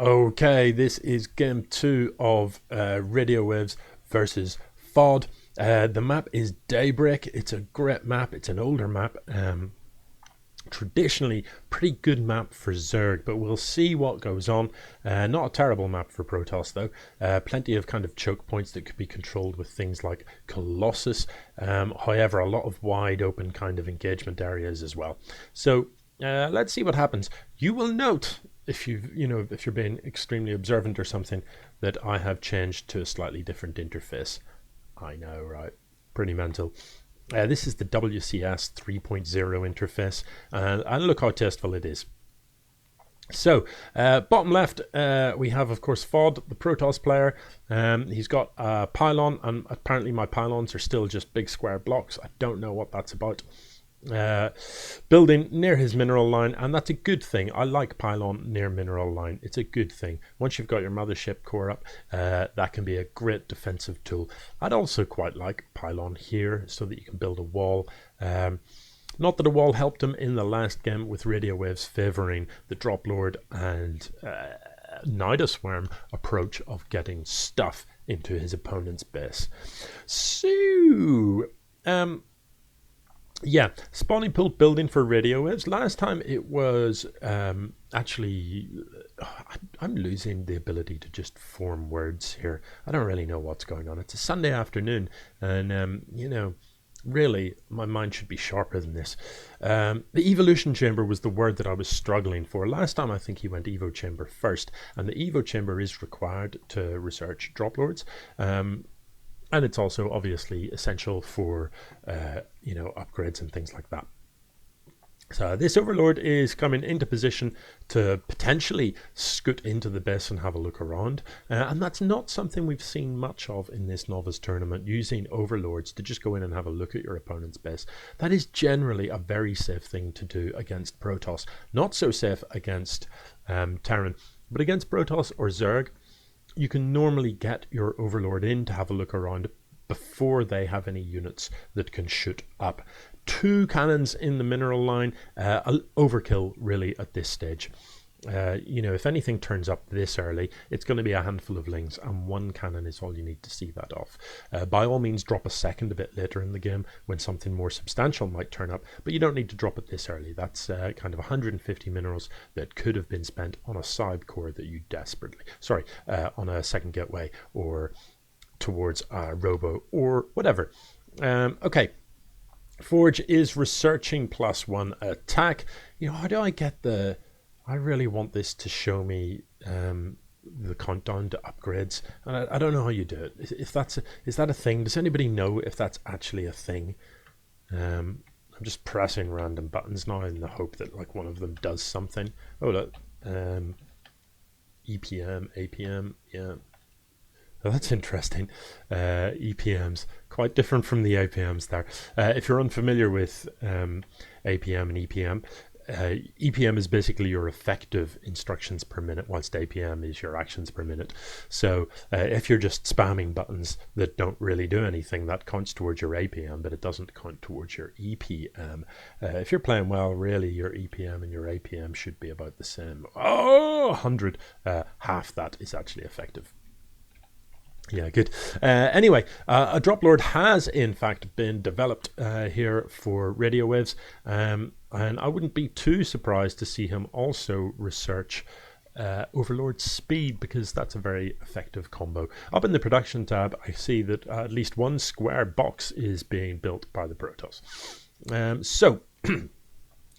Okay, this is game 2 of Radiowaves versus Fod. The map is Daybreak. It's a great map. It's an older map. Traditionally, pretty good map for Zerg, but we'll see what goes on. Not a terrible map for Protoss, though. Plenty of kind of choke points that could be controlled with things like Colossus. However, a lot of wide open kind of engagement areas as well. So let's see what happens. You will note, if you're being extremely observant or something, that I have changed to a slightly different interface. I know, right? Pretty mental. This is the WCS 3.0 interface, and look how tasteful it is. So, bottom left, we have, of course, Fod, the Protoss player. He's got a pylon, and apparently my pylons are still just big square blocks. I don't know what that's about. Building near his mineral line, and that's a good thing. I like pylon near mineral line. It's a good thing. Once you've got your mothership core up, that can be a great defensive tool. I'd also quite like pylon here so that you can build a wall. Not that a wall helped him in the last game with Radiowaves favoring the Drop Lord and Nidusworm approach of getting stuff into his opponent's base. So yeah, spawning pool building for Radiowaves. Last time it was actually, I'm losing the ability to just form words here. I don't really know what's going on. It's a Sunday afternoon, and really my mind should be sharper than this. The evolution chamber was the word that I was struggling for. Last time I think he went Evo chamber first, and the Evo chamber is required to research drop lords. And it's also obviously essential for, upgrades and things like that. So this Overlord is coming into position to potentially scoot into the base and have a look around. And that's not something we've seen much of in this novice tournament, using Overlords to just go in and have a look at your opponent's base. That is generally a very safe thing to do against Protoss. Not so safe against Terran, but against Protoss or Zerg, you can normally get your Overlord in to have a look around before they have any units that can shoot up. 2 cannons in the mineral line, overkill really at this stage. If anything turns up this early, it's going to be a handful of lings, and 1 cannon is all you need to see that off. By all means, drop a second a bit later in the game when something more substantial might turn up, but you don't need to drop it this early. That's kind of 150 minerals that could have been spent on a side core that you on a second gateway or towards a robo or whatever. Okay. Forge is researching +1 attack. How do I get I really want this to show me the countdown to upgrades, and I don't know how you do it. Is that a thing? Does anybody know if that's actually a thing? I'm just pressing random buttons now in the hope that one of them does something. Oh look, EPM, APM, yeah. Oh, that's interesting. EPMs, quite different from the APMs there. If you're unfamiliar with APM and EPM, EPM is basically your effective instructions per minute, whilst APM is your actions per minute. So if you're just spamming buttons that don't really do anything, that counts towards your APM, but it doesn't count towards your EPM. If you're playing well, really your EPM and your APM should be about the same. 100. Half that is actually effective. Yeah, good. Anyway, a Drop Lord has in fact been developed here for Radiowaves, and I wouldn't be too surprised to see him also research Overlord Speed, because that's a very effective combo. Up in the production tab, I see that at least 1 square box is being built by the Protoss.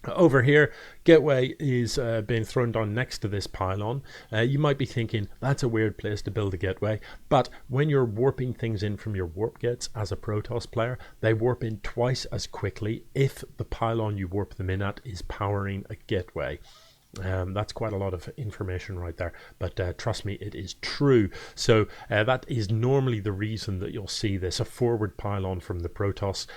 Over here, gateway is being thrown down next to this pylon. You might be thinking, that's a weird place to build a gateway, but when you're warping things in from your warp gates as a Protoss player, they warp in twice as quickly if the pylon you warp them in at is powering a gateway. That's quite a lot of information right there, but trust me, it is true. So that is normally the reason that you'll see this, a forward pylon from the Protoss,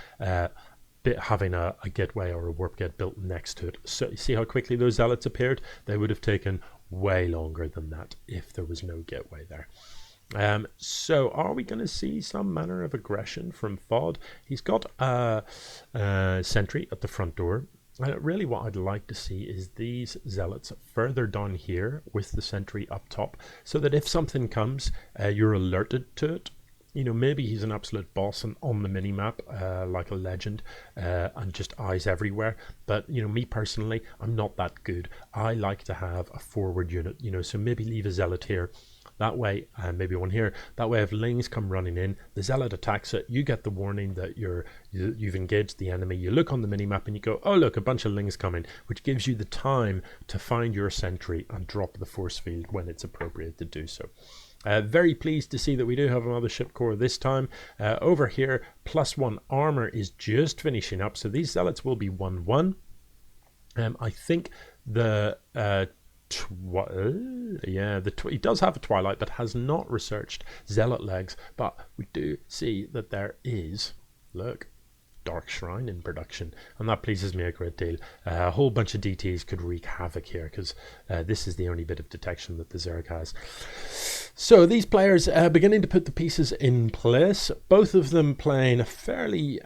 having a gateway or a warp gate built next to it. So you see how quickly those zealots appeared? They would have taken way longer than that if there was no gateway there. So are we going to see some manner of aggression from Fod? He's got a sentry at the front door. Really what I'd like to see is these zealots further down here with the sentry up top, so that if something comes, you're alerted to it. You know, maybe he's an absolute boss and on the mini-map, like a legend, and just eyes everywhere. But, you know, me personally, I'm not that good. I like to have a forward unit, you know, so maybe leave a zealot here. That way, maybe one here. That way, if lings come running in, the zealot attacks it. You get the warning that you've engaged the enemy. You look on the minimap and you go, oh look, a bunch of lings coming, which gives you the time to find your sentry and drop the force field when it's appropriate to do so. Very pleased to see that we do have another ship core this time. Over here, +1 armor is just finishing up, so these zealots will be 1-1. I think the he does have a twilight, but has not researched zealot legs. But we do see that there is, look, Dark Shrine in production, and that pleases me a great deal. A whole bunch of DTs could wreak havoc here, because this is the only bit of detection that the Zerg has. So these players are beginning to put the pieces in place, both of them playing a fairly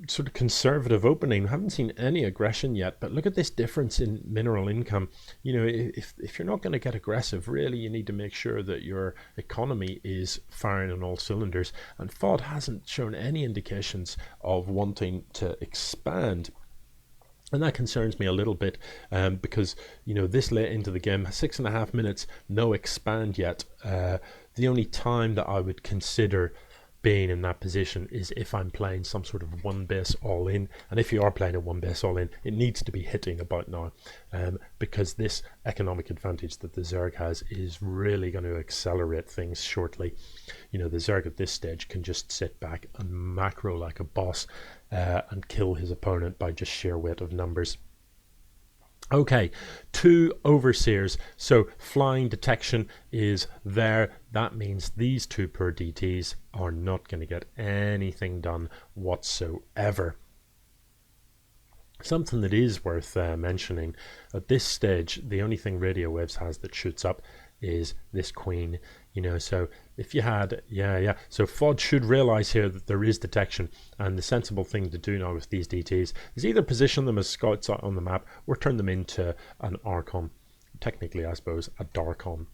sort of conservative opening. We haven't seen any aggression yet, but look at this difference in mineral income. You know, if you're not going to get aggressive, really you need to make sure that your economy is firing on all cylinders, and Fod hasn't shown any indications of wanting to expand. And that concerns me a little bit, because, you know, this late into the game, 6.5 minutes, no expand yet. The only time that I would consider being in that position is if I'm playing some sort of one base all in, and if you are playing a one base all in, it needs to be hitting about now, because this economic advantage that the Zerg has is really going to accelerate things shortly. You know, the Zerg at this stage can just sit back and macro like a boss, and kill his opponent by just sheer weight of numbers. Okay, 2 overseers, so flying detection is there. That means these 2 per DTs are not going to get anything done whatsoever. Something that is worth mentioning, at this stage, the only thing Radiowaves has that shoots up is this queen. You know, so if you had, so Fod should realize here that there is detection, and the sensible thing to do now with these DTs is either position them as scouts out on the map or turn them into an Archon, technically I suppose a Darkon.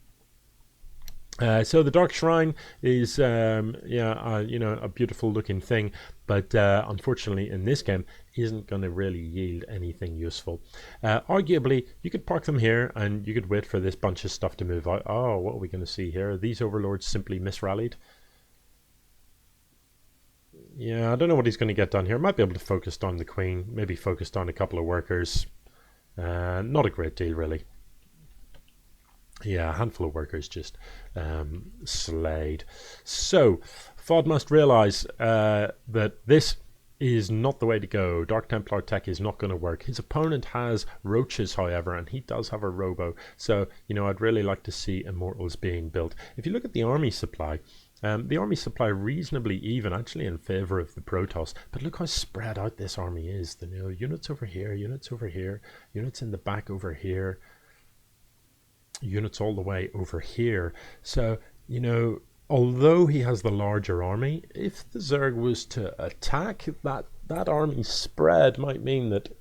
So the Dark Shrine is, you know, a beautiful looking thing, but unfortunately in this game isn't going to really yield anything useful. Arguably, you could park them here and you could wait for this bunch of stuff to move out. Oh, what are we going to see here? These overlords simply misrallied. Yeah, I don't know what he's going to get done here. Might be able to focus on the queen, maybe focus on a couple of workers. Not a great deal, really. Yeah, a handful of workers just slayed. So Fod must realize that this is not the way to go. Dark Templar tech is not going to work. His opponent has roaches, however, and he does have a robo. So, you know, I'd really like to see immortals being built. If you look at the army supply, reasonably even, actually in favor of the Protoss. But look how spread out this army is. You know, units over here, units over here, units in the back over here, units all the way over here. So, you know, although he has the larger army, if the Zerg was to attack, that army spread might mean that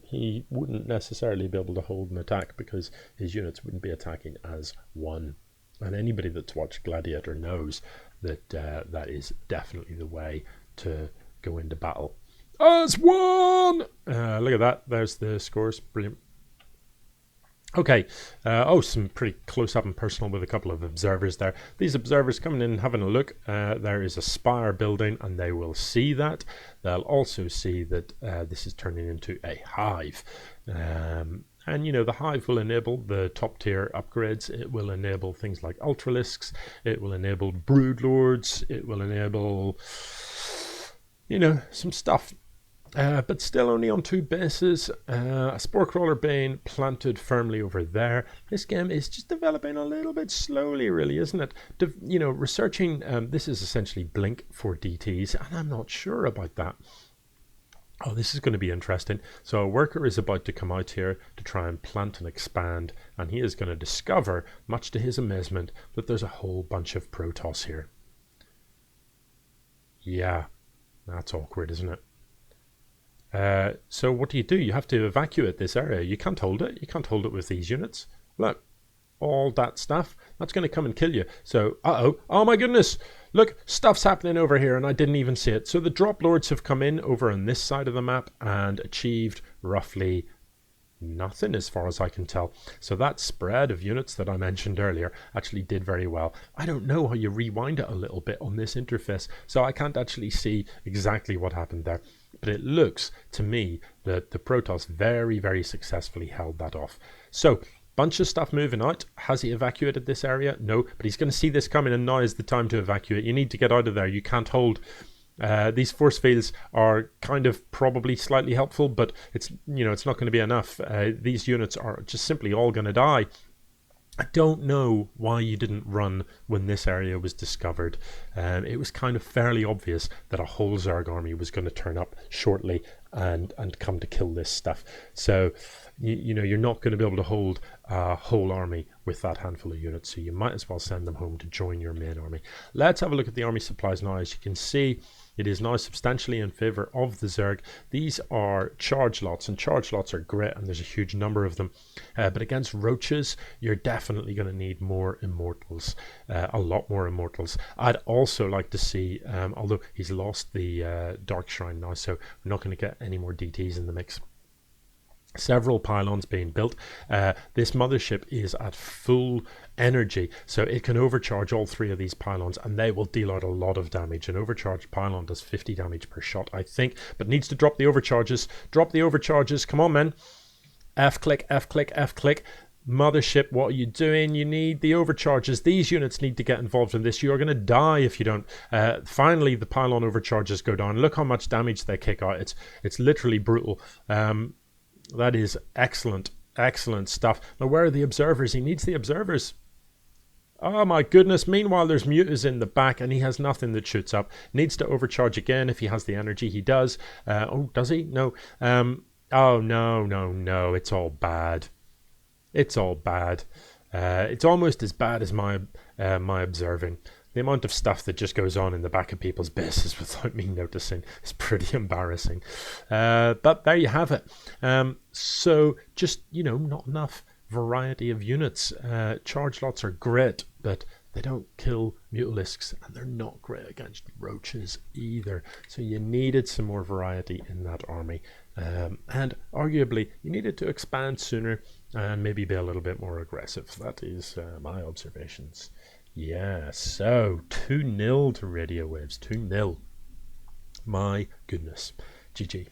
he wouldn't necessarily be able to hold an attack, because his units wouldn't be attacking as one. And anybody that's watched Gladiator knows that that is definitely the way to go into battle. As one! Look at that. There's the scores. Brilliant. Okay, some pretty close up and personal with a couple of observers there. These observers coming in and having a look. There is a spire building, and they will see that. They'll also see that this is turning into a hive. And, you know, the hive will enable the top tier upgrades. It will enable things like Ultralisks. It will enable Broodlords. It will enable, you know, some stuff. But still only on 2 bases. A Spore Crawler Bane planted firmly over there. This game is just developing a little bit slowly, really, isn't it? You know, researching, this is essentially Blink for DTs, and I'm not sure about that. Oh, this is going to be interesting. So a worker is about to come out here to try and plant and expand, and he is going to discover, much to his amazement, that there's a whole bunch of Protoss here. Yeah, that's awkward, isn't it? So what do? You have to evacuate this area. You can't hold it. You can't hold it with these units. Look, all that stuff, that's going to come and kill you. So, oh my goodness, look, stuff's happening over here and I didn't even see it. So the drop lords have come in over on this side of the map and achieved roughly nothing as far as I can tell. So that spread of units that I mentioned earlier actually did very well. I don't know how you rewind it a little bit on this interface, so I can't actually see exactly what happened there. But it looks to me that the Protoss very, very successfully held that off. So bunch of stuff moving out. Has he evacuated this area? No, but he's going to see this coming, and now is the time to evacuate. You need to get out of there. You can't hold. These force fields are kind of probably slightly helpful, but it's not going to be enough. These units are just simply all going to die. I don't know why you didn't run when this area was discovered. It was kind of fairly obvious that a whole Zerg army was going to turn up shortly and come to kill this stuff. So you're not going to be able to hold a whole army with that handful of units, so you might as well send them home to join your main army. Let's have a look at the army supplies now. As you can see, it is now substantially in favor of the Zerg. These are charge lots, and charge lots are great, and there's a huge number of them. But against roaches, you're definitely going to need more immortals, a lot more immortals. I'd also like to see, although he's lost the Dark Shrine now, so we're not going to get any more DTs in the mix. Several pylons being built. This mothership is at full energy, so it can overcharge all three of these pylons, and they will deal out a lot of damage. An overcharged pylon does 50 damage per shot, I think, but needs to drop the overcharges. Drop the overcharges. Come on, men. F click, F click, F click. Mothership, what are you doing? You need the overcharges. These units need to get involved in this. You're going to die if you don't. Finally, the pylon overcharges go down. Look how much damage they kick out. It's literally brutal. That is excellent, excellent stuff. Now, where are the observers? He needs the observers. Oh my goodness. Meanwhile, there's mutas in the back and he has nothing that shoots up. Needs to overcharge again if he has the energy. He does. Oh, does he? No. Oh, no. It's all bad. It's all bad. It's almost as bad as my observing. The amount of stuff that just goes on in the back of people's bases without me noticing is pretty embarrassing. But there you have it. So just, not enough variety of units. Charge lots are great, but they don't kill mutalisks, and they're not great against roaches either. So you needed some more variety in that army. And arguably, you needed to expand sooner and maybe be a little bit more aggressive. That is my observations. Yeah, so 2-0 to Radio Waves. 2-0. My goodness. GG.